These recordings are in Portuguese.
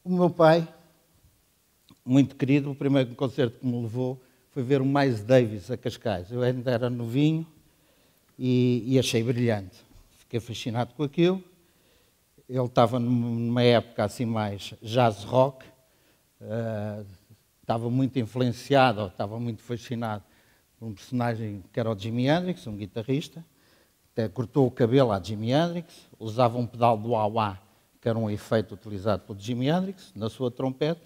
O meu pai, muito querido, o primeiro concerto que me levou foi ver o Miles Davis a Cascais. Eu ainda era novinho e achei brilhante. Fiquei fascinado com aquilo. Ele estava numa época assim mais jazz rock, estava muito influenciado, ou estava muito fascinado por um personagem que era o Jimi Hendrix, um guitarrista. Até cortou o cabelo à Jimi Hendrix, usava um pedal do wah-wah, que era um efeito utilizado pelo Jimi Hendrix, na sua trompete,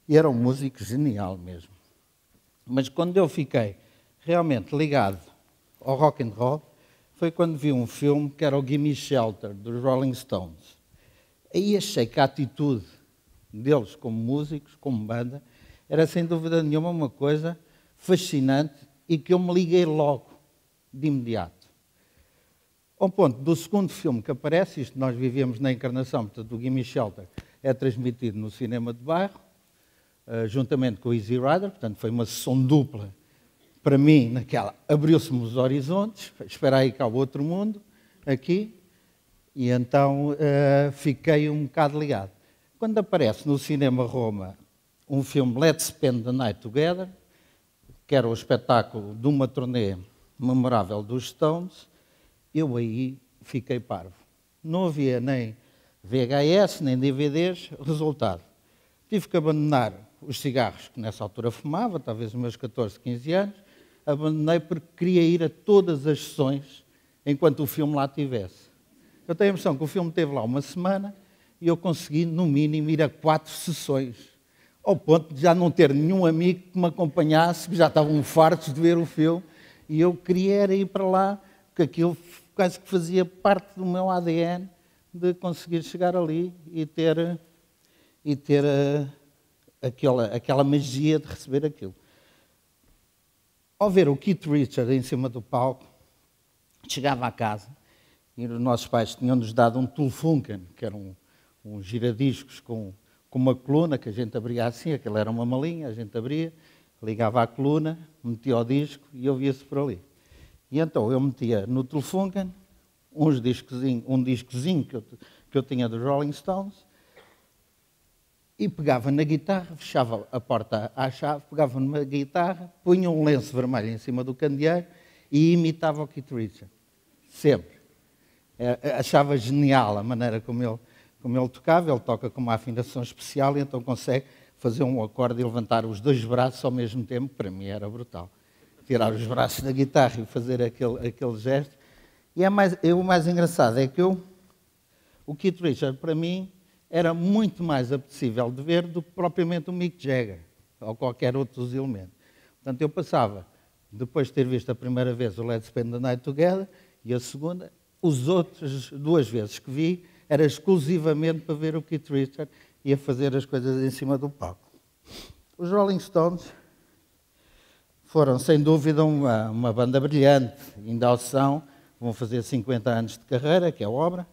e era um músico genial mesmo. Mas quando eu fiquei realmente ligado ao rock and roll, foi quando vi um filme que era o Gimme Shelter, dos Rolling Stones. Aí achei que a atitude deles como músicos, como banda, era sem dúvida nenhuma uma coisa fascinante e que eu me liguei logo, de imediato. Ao ponto do segundo filme que aparece, isto nós vivíamos na encarnação, portanto o Gimme Shelter é transmitido no cinema de bairro, juntamente com o Easy Rider, portanto foi uma sessão dupla para mim, naquela, abriu-se-me os horizontes, espera aí que há outro mundo, aqui, e então fiquei um bocado ligado. Quando aparece no Cinema Roma um filme Let's Spend the Night Together, que era o espetáculo de uma turnê memorável dos Stones, eu aí fiquei parvo. Não havia nem VHS, nem DVDs, resultado. Tive que abandonar os cigarros que nessa altura fumava, talvez os meus 14, 15 anos, abandonei porque queria ir a todas as sessões enquanto o filme lá estivesse. Eu tenho a impressão que o filme esteve lá uma semana e eu consegui, no mínimo, ir a 4 sessões, ao ponto de já não ter nenhum amigo que me acompanhasse, que já estavam fartos de ver o filme, e eu queria ir para lá, porque aquilo quase que fazia parte do meu ADN de conseguir chegar ali e ter aquela magia de receber aquilo. Ao ver o Keith Richards em cima do palco, chegava a casa e os nossos pais tinham-nos dado um Telefunken, que era um giradiscos com uma coluna que a gente abria assim, aquilo era uma malinha, a gente abria, ligava à coluna, metia o disco e ouvia-se por ali. E então eu metia no Telefunken um discozinho que eu tinha dos Rolling Stones e pegava na guitarra, fechava a porta à chave, pegava numa guitarra, punha um lenço vermelho em cima do candeeiro e imitava o Keith Richards. Sempre. Achava genial a maneira como ele tocava. Ele toca com uma afinação especial e então consegue fazer um acorde e levantar os 2 braços ao mesmo tempo. Para mim era brutal. Tirar os braços da guitarra e fazer aquele gesto. E o mais engraçado é que o Keith Richards, para mim, era muito mais apetecível de ver do que propriamente o Mick Jagger ou qualquer outro dos elementos. Portanto, eu passava, depois de ter visto a primeira vez o Let's Spend the Night Together e a segunda, os outros 2 vezes que vi era exclusivamente para ver o Keith Richards e a fazer as coisas em cima do palco. Os Rolling Stones foram, sem dúvida, uma banda brilhante, ainda são, vão fazer 50 anos de carreira, que é obra.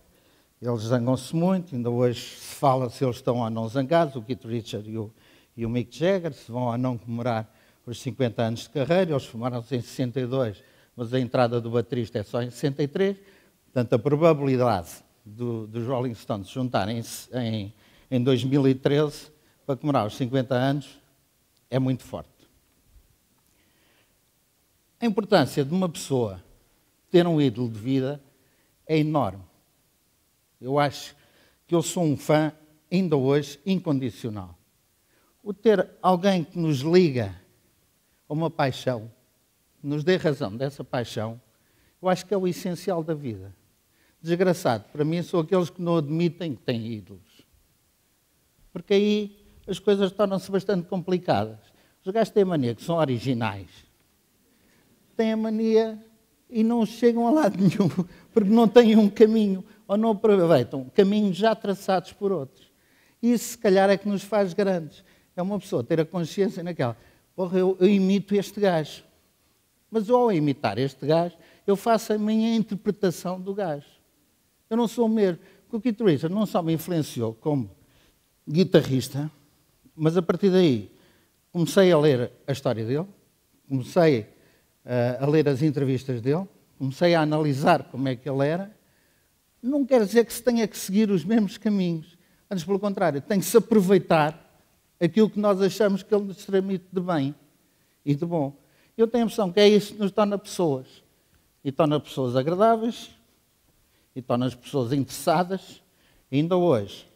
Eles zangam-se muito, ainda hoje se fala se eles estão ou não zangados, o Keith Richards e o Mick Jagger, se vão ou não comemorar os 50 anos de carreira. Eles formaram-se em 62, mas a entrada do baterista é só em 63. Portanto, a probabilidade dos Rolling Stones se juntarem-se em 2013 para comemorar os 50 anos é muito forte. A importância de uma pessoa ter um ídolo de vida é enorme. Eu acho que eu sou um fã, ainda hoje, incondicional. O ter alguém que nos liga a uma paixão, que nos dê razão dessa paixão, eu acho que é o essencial da vida. Desgraçado, para mim, são aqueles que não admitem que têm ídolos. Porque aí as coisas tornam-se bastante complicadas. Os gajos têm a mania que são originais. Têm a mania e não chegam a lado nenhum, porque não têm um caminho, ou não aproveitam caminhos já traçados por outros. Isso, se calhar, é que nos faz grandes. É uma pessoa ter a consciência naquela, porra, eu imito este gajo. Mas ao imitar este gajo, eu faço a minha interpretação do gajo. Eu não sou o mesmo. Porque o Keith Richards não só me influenciou como guitarrista, mas a partir daí comecei a ler a história dele, comecei a ler as entrevistas dele, comecei a analisar como é que ele era. Não quer dizer que se tenha que seguir os mesmos caminhos, Antes, pelo contrário, tem que se aproveitar aquilo que nós achamos que ele nos transmite de bem e de bom. Eu tenho a impressão que é isso que nos torna pessoas. E torna pessoas agradáveis, e torna as pessoas interessadas. E ainda hoje,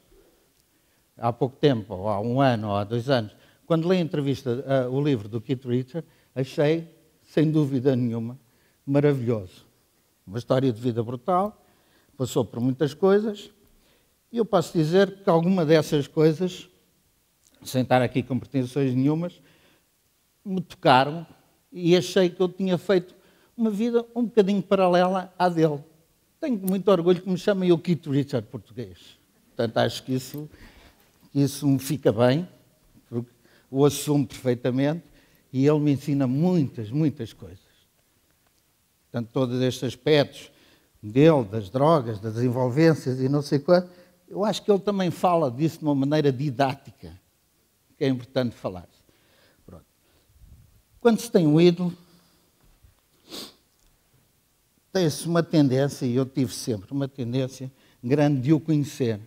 há pouco tempo, ou há um ano, ou há 2 anos, quando li a entrevista, o livro do Keith Richards, achei, sem dúvida nenhuma, maravilhoso. Uma história de vida brutal, passou por muitas coisas, e eu posso dizer que alguma dessas coisas, sem estar aqui com pretensões nenhumas, me tocaram e achei que eu tinha feito uma vida um bocadinho paralela à dele. Tenho muito orgulho que me chamem o Keith Richards português. Portanto, acho que isso me fica bem, porque o assumo perfeitamente e ele me ensina muitas, muitas coisas. Portanto, todos estes aspectos dele, das drogas, das envolvências e não sei quanto, eu acho que ele também fala disso de uma maneira didática, que é importante falar. Pronto. Quando se tem um ídolo, tem-se uma tendência, e eu tive sempre uma tendência grande de o conhecer.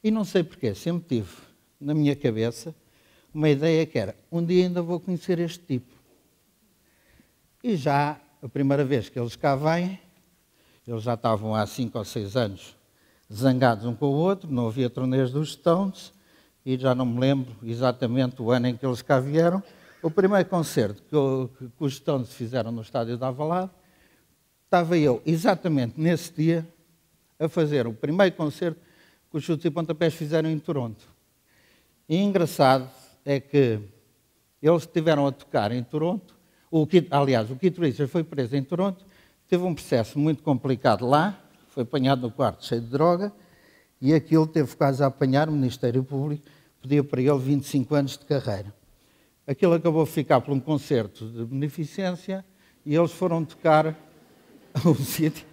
E não sei porquê, sempre tive na minha cabeça uma ideia que era, um dia ainda vou conhecer este tipo. E já, a primeira vez que eles cá vêm, eles já estavam há 5 ou 6 anos zangados um com o outro, não havia turnês dos Stones, e já não me lembro exatamente o ano em que eles cá vieram. O primeiro concerto que os Stones fizeram no estádio de Alvalade, estava eu exatamente nesse dia a fazer o primeiro concerto que os Chutes e Pontapés fizeram em Toronto. E engraçado é que eles estiveram a tocar em Toronto, o Keith Richards foi preso em Toronto, teve um processo muito complicado lá, foi apanhado no quarto cheio de droga, e aquilo teve quase a apanhar, o Ministério Público pedia para ele 25 anos de carreira. Aquilo acabou de ficar por um concerto de beneficência, e eles foram tocar um sítio.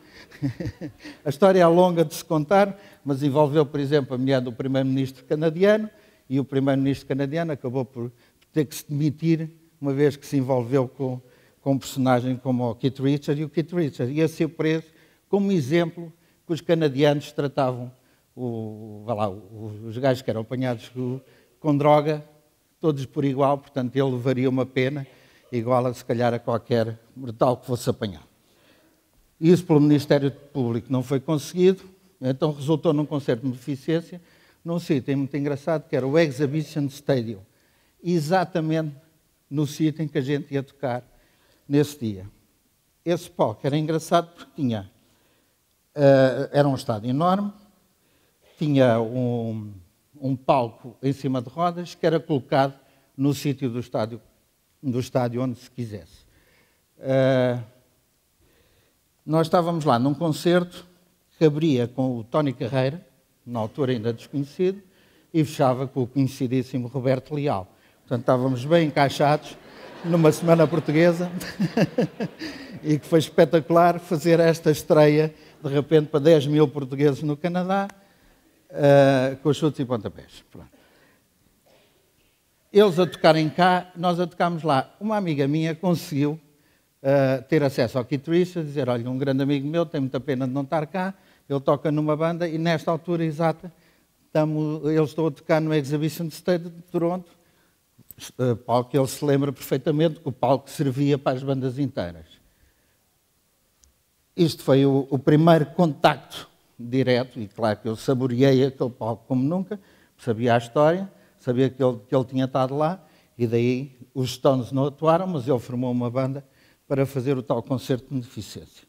A história é longa de se contar, mas envolveu, por exemplo, a mulher do primeiro-ministro canadiano, e o primeiro-ministro canadiano acabou por ter que se demitir, uma vez que se envolveu com um personagem como o Keith Richards, e o Keith Richards ia ser preso como exemplo que os canadianos tratavam os gajos que eram apanhados com droga, todos por igual, portanto ele levaria uma pena igual a, se calhar, a qualquer mortal que fosse apanhado. Isso pelo Ministério Público não foi conseguido, então resultou num concerto de beneficência, num sítio muito engraçado, que era o Exhibition Stadium, exatamente no sítio em que a gente ia tocar nesse dia. Esse palco era engraçado porque tinha, era um estádio enorme, tinha um palco em cima de rodas que era colocado no sítio do estádio onde se quisesse. Nós estávamos lá num concerto que abria com o Tony Carreira, na altura ainda desconhecido, e fechava com o conhecidíssimo Roberto Leal. Portanto, estávamos bem encaixados numa semana portuguesa e que foi espetacular fazer esta estreia, de repente, para 10 mil portugueses no Canadá, com os Chutes e Pontapés. Pronto. Eles a tocarem cá, nós a tocámos lá. Uma amiga minha conseguiu ter acesso ao Keith Richards, dizer, olha, um grande amigo meu, tem muita pena de não estar cá, ele toca numa banda e nesta altura exata eles estão a tocar no Exhibition Stadium de Toronto, palco que ele se lembra perfeitamente, o palco que servia para as bandas inteiras. Isto foi o primeiro contacto direto, e claro que eu saboreei aquele palco como nunca, sabia a história, sabia que ele tinha estado lá, e daí os Stones não atuaram, mas ele formou uma banda para fazer o tal concerto de beneficência.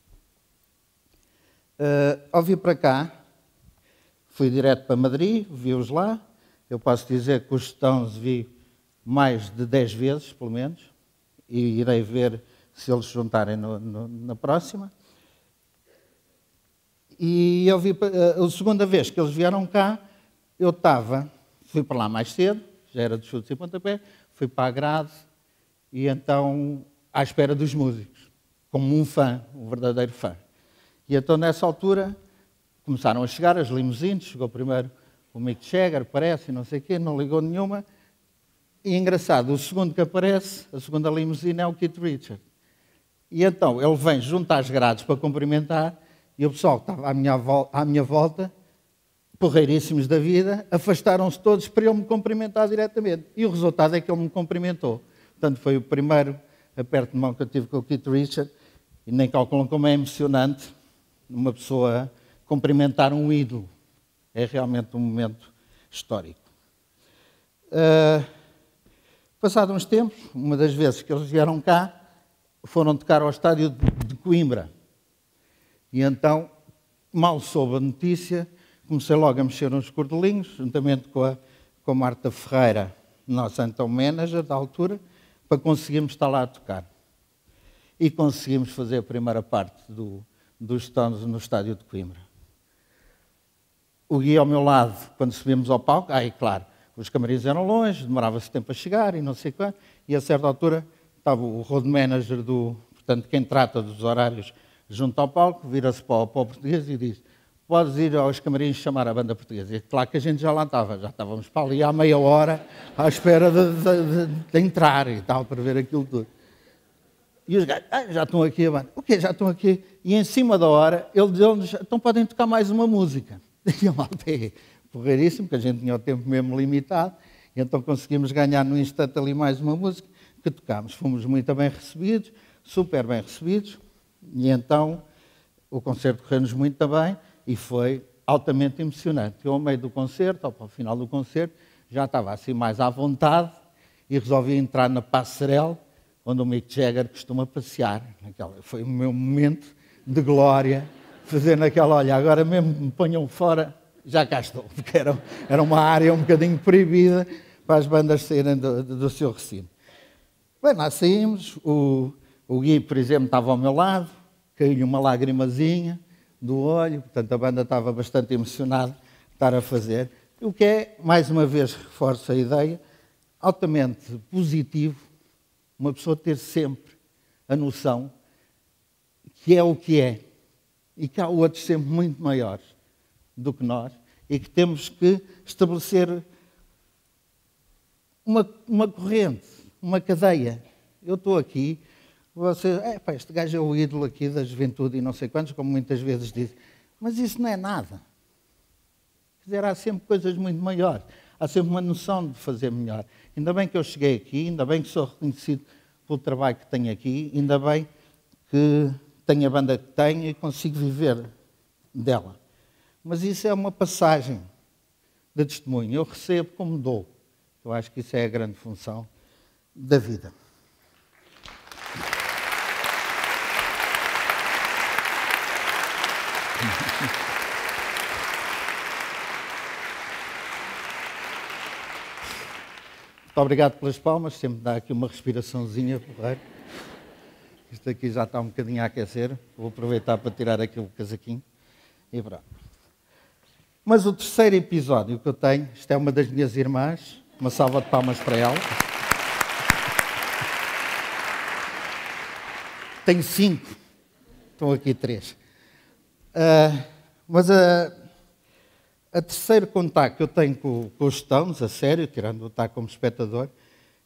Ao vir para cá, fui direto para Madrid, vi-os lá. Eu posso dizer que os Stones vi mais de 10 vezes, pelo menos, e irei ver se eles se juntarem na próxima. E eu vi, a segunda vez que eles vieram cá, eu fui para lá mais cedo, já era de Chutes e Pontapé, fui para a grade, e então à espera dos músicos, como um fã, um verdadeiro fã. E então, nessa altura, começaram a chegar as limusines, chegou primeiro o Mick Jagger, parece, e não sei o quê, não ligou nenhuma. E engraçado, o segundo que aparece, a segunda limusine, é o Keith Richards. E então, ele vem junto às grades para cumprimentar, e o pessoal que estava à minha volta porreiríssimos da vida, afastaram-se todos para ele me cumprimentar diretamente. E o resultado é que ele me cumprimentou. Portanto, foi o primeiro aperto de mão que eu tive com o Keith Richards, e nem calculam como é emocionante uma pessoa cumprimentar um ídolo. É realmente um momento histórico. Passado uns tempos, uma das vezes que eles vieram cá, foram tocar ao estádio de Coimbra. E então, mal soube a notícia, comecei logo a mexer nos cordelinhos, juntamente com a Marta Ferreira, nossa então manager da altura, para conseguirmos estar lá a tocar. E conseguimos fazer a primeira parte dos Stones no estádio de Coimbra. O Gui ao meu lado, quando subimos ao palco, aí claro, os camarins eram longe, demorava-se tempo a chegar e não sei quanto, e a certa altura estava o road manager portanto, quem trata dos horários junto ao palco, vira-se para o português e diz: podes ir aos camarins chamar a banda portuguesa. E claro que a gente já lá estava, já estávamos para ali há meia hora à espera de entrar e tal, para ver aquilo tudo. E os gajos, já estão aqui a banda. O quê? Já estão aqui? E em cima da hora, ele deu-nos, então podem tocar mais uma música. E a malta é porreiríssimo, porque a gente tinha o tempo mesmo limitado, e então conseguimos ganhar no instante ali mais uma música que tocámos. Fomos muito bem recebidos, super bem recebidos, e então o concerto correu-nos muito bem e foi altamente emocionante. Eu, ao meio do concerto, ao final do concerto, já estava assim mais à vontade e resolvi entrar na passarela onde o Mick Jagger costuma passear. Foi o meu momento de glória, fazer naquela, olha, agora mesmo me ponham fora, já cá estou, porque era uma área um bocadinho proibida para as bandas saírem do seu recinto. Bem, lá saímos, o Gui, por exemplo, estava ao meu lado, caiu-lhe uma lagrimazinha do olho, portanto a banda estava bastante emocionada de estar a fazer, o que é, mais uma vez, reforço a ideia, altamente positivo, uma pessoa ter sempre a noção que é o que é e que há outros sempre muito maiores do que nós e que temos que estabelecer uma corrente, uma cadeia. Eu estou aqui, você, este gajo é o ídolo aqui da juventude e não sei quantos, como muitas vezes dizem, mas isso não é nada. Quer dizer, há sempre coisas muito maiores, há sempre uma noção de fazer melhor. Ainda bem que eu cheguei aqui, ainda bem que sou reconhecido pelo trabalho que tenho aqui, ainda bem que tenho a banda que tenho e consigo viver dela. Mas isso é uma passagem de testemunho. Eu recebo como dou. Eu acho que isso é a grande função da vida. Muito obrigado pelas palmas, sempre dá aqui uma respiraçãozinha, porreiro. Isto aqui já está um bocadinho a aquecer, vou aproveitar para tirar aqui o casaquinho e pronto. Mas o terceiro episódio que eu tenho, isto é uma das minhas irmãs, uma salva de palmas para ela. Tenho 5, estão aqui 3. Mas a terceiro contacto que eu tenho com os Stones, a sério, tirando o estar como espectador,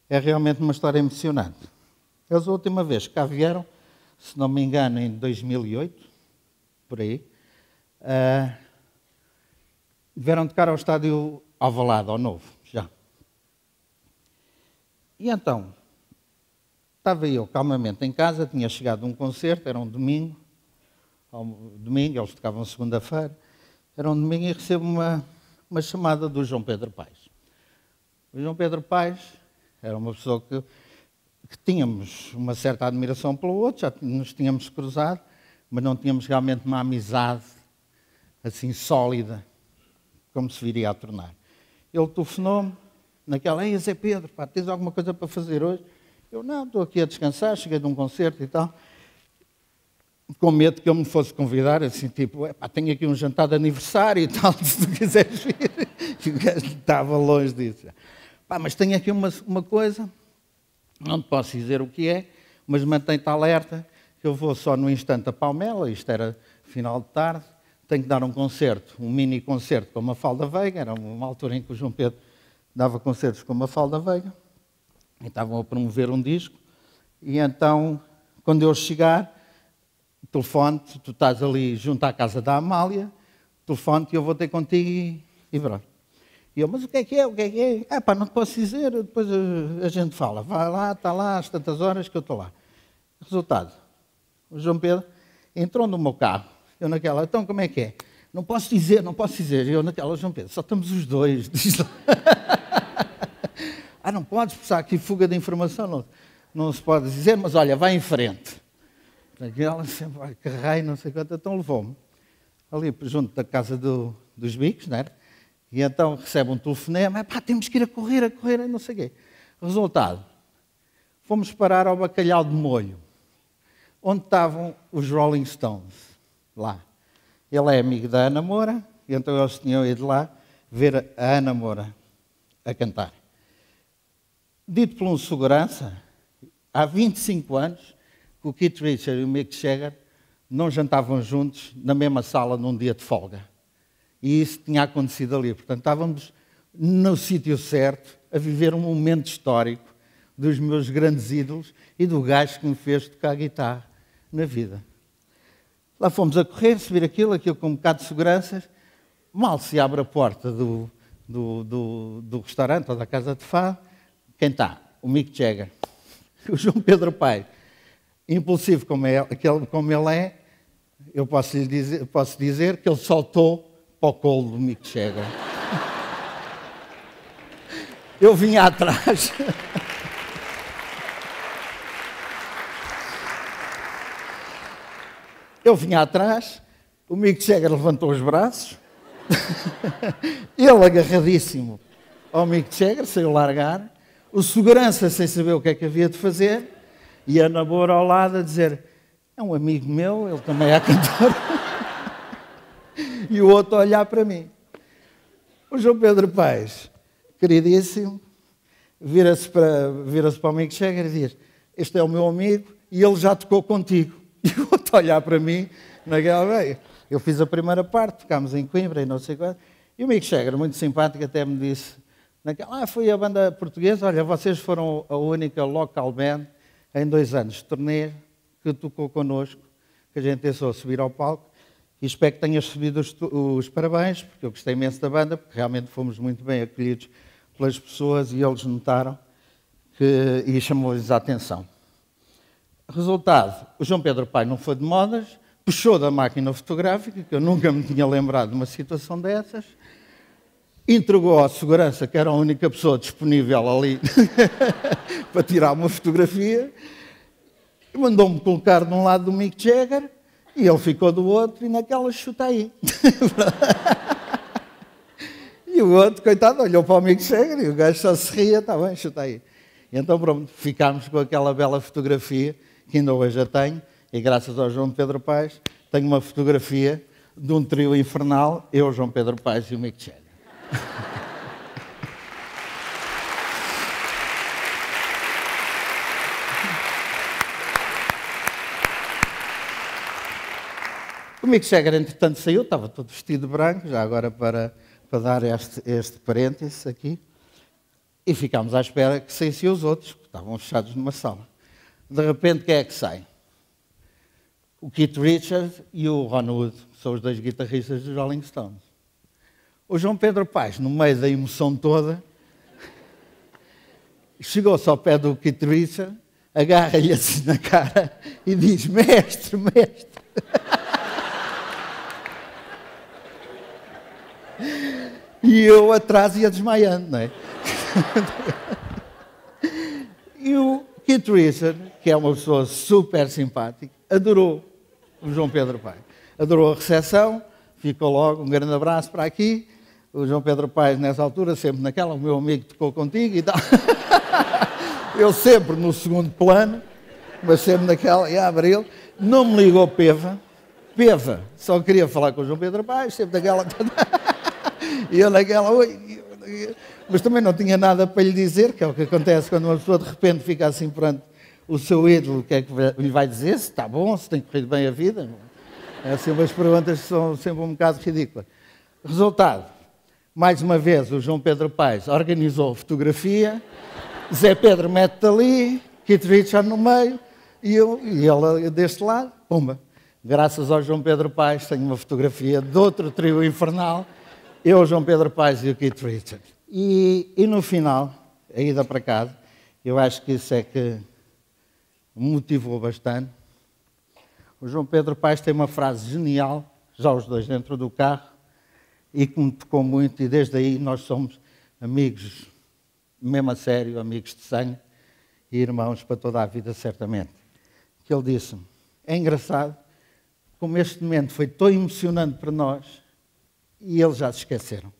é realmente uma história emocionante. Eles, a última vez que cá vieram, se não me engano, em 2008, por aí, vieram tocar ao estádio Alvalade, ao Novo, já. E então, estava eu calmamente em casa, tinha chegado a um concerto, era um domingo, eles tocavam segunda-feira, era um domingo e recebo uma chamada do João Pedro Paes. O João Pedro Paes era uma pessoa que tínhamos uma certa admiração pelo outro, já nos tínhamos cruzado, mas não tínhamos realmente uma amizade assim sólida, como se viria a tornar. Ele telefonou-me, naquela, ei, Zé Pedro, pá, tens alguma coisa para fazer hoje? Eu, não, estou aqui a descansar, cheguei de um concerto e tal, com medo que ele me fosse convidar, assim, tipo, tenho aqui um jantar de aniversário e tal, se tu quiseres vir. E o gajo estava longe disso. Mas tenho aqui uma coisa, não te posso dizer o que é, mas mantém-te alerta, que eu vou só no instante a Palmela, isto era final de tarde, tenho que dar um concerto, um mini concerto com a Mafalda Veiga, era uma altura em que o João Pedro dava concertos com a Mafalda Veiga, e estavam a promover um disco, e então, quando eu chegar, telefone, tu estás ali junto à casa da Amália, telefone-te e eu vou ter contigo e pronto. E eu, mas o que é que é? O que é que é? Ah, pá, não te posso dizer, depois a gente fala. Vai lá, está lá, às tantas horas que eu estou lá. Resultado, o João Pedro entrou no meu carro. Eu naquela, então como é que é? Não posso dizer, não posso dizer. Eu naquela, João Pedro, só estamos os dois. Diz lá. Ah, não podes, porque há aqui fuga de informação, não se pode dizer, mas olha, vai em frente. Aquela sempre, vai, que raio, não sei quanto, então levou-me ali junto da casa dos bicos, não era? E então recebe um telefonema, pá, temos que ir a correr, não sei o quê. Resultado, fomos parar ao Bacalhau de Molho, onde estavam os Rolling Stones, lá. Ele é amigo da Ana Moura, e então eles tinham ido lá ver a Ana Moura a cantar. Dito por um segurança, há 25 anos que o Keith Richards e o Mick Jagger não jantavam juntos na mesma sala num dia de folga. E isso tinha acontecido ali. Portanto, estávamos no sítio certo, a viver um momento histórico dos meus grandes ídolos e do gajo que me fez tocar guitarra na vida. Lá fomos a correr, subir aquilo com um bocado de seguranças. Mal se abre a porta do restaurante ou da casa de fado, quem está? O Mick Jagger. O João Pedro Paes. Impulsivo como ele é, eu posso dizer que ele saltou para o colo do Mick Jagger. Eu vinha atrás. O Mick Jagger levantou os braços, ele agarradíssimo ao Mick Jagger, saiu largar, o segurança sem saber o que é que havia de fazer, e a Ana Moura ao lado a dizer, é um amigo meu, ele também é cantor. E o outro a olhar para mim. O João Pedro Paes, queridíssimo, vira-se para o Mick Jagger e diz, este é o meu amigo e ele já tocou contigo. E o outro a olhar para mim, naquela vez. Eu fiz a primeira parte, tocámos em Coimbra e não sei quanto. E o Mick Jagger, muito simpático, até me disse, foi a banda portuguesa, olha, vocês foram a única local band em 2 anos de turnê que tocou connosco, que a gente pensou subir ao palco. E espero que tenhas recebido os parabéns, porque eu gostei imenso da banda, porque realmente fomos muito bem acolhidos pelas pessoas e eles notaram e chamou-lhes a atenção. Resultado, o João Pedro Paes não foi de modas, puxou da máquina fotográfica, que eu nunca me tinha lembrado de uma situação dessas, entregou à segurança, que era a única pessoa disponível ali para tirar uma fotografia, e mandou-me colocar de um lado do Mick Jagger, e ele ficou do outro, e naquela chuta aí. E o outro, coitado, olhou para o Mick Jagger, e o gajo só se ria, está bem, chuta aí. E então, pronto, ficámos com aquela bela fotografia, que ainda hoje a tenho, e graças ao João Pedro Paes, tenho uma fotografia de um trio infernal, eu, João Pedro Paes e o Mick Jagger. O Mick Jagger, entretanto, saiu, estava todo vestido de branco, já agora para dar este parênteses aqui, e ficámos à espera que saíssem os outros, que estavam fechados numa sala. De repente, quem é que sai? O Keith Richards e o Ron Wood, que são os 2 guitarristas dos Rolling Stones. O João Pedro Paes, no meio da emoção toda, chegou-se ao pé do Keith Richards, agarra-lhe assim na cara e diz, mestre, mestre. E eu atrás ia desmaiando, não é? E o Keith Richards, que é uma pessoa super simpática, adorou o João Pedro Paes. Adorou a recepção, ficou logo, um grande abraço para aqui. O João Pedro Paes, nessa altura, sempre naquela, o meu amigo tocou contigo e tal. Eu sempre no segundo plano, mas sempre naquela, e abre ele. Não me ligou Peva, só queria falar com o João Pedro Paes, sempre naquela... E eu naquela, mas também não tinha nada para lhe dizer, que é o que acontece quando uma pessoa de repente fica assim perante o seu ídolo, o que é que lhe vai dizer, se está bom, se tem corrido bem a vida. É assim umas perguntas que são sempre um bocado ridículas. Resultado, mais uma vez o João Pedro Paes organizou a fotografia, Zé Pedro mete-te ali, Keith Richards no meio, e ele deste lado, pumba. graças ao João Pedro Paes, tenho uma fotografia de outro trio infernal, eu, João Pedro Paes e o Keith Richards. E no final, a ida para casa, eu acho que isso é que me motivou bastante. O João Pedro Paes tem uma frase genial, já os dois dentro do carro, e que me tocou muito, e desde aí nós somos amigos, mesmo a sério, amigos de sangue e irmãos para toda a vida, certamente. Que ele disse: é engraçado como este momento foi tão emocionante para nós e eles já se esqueceram.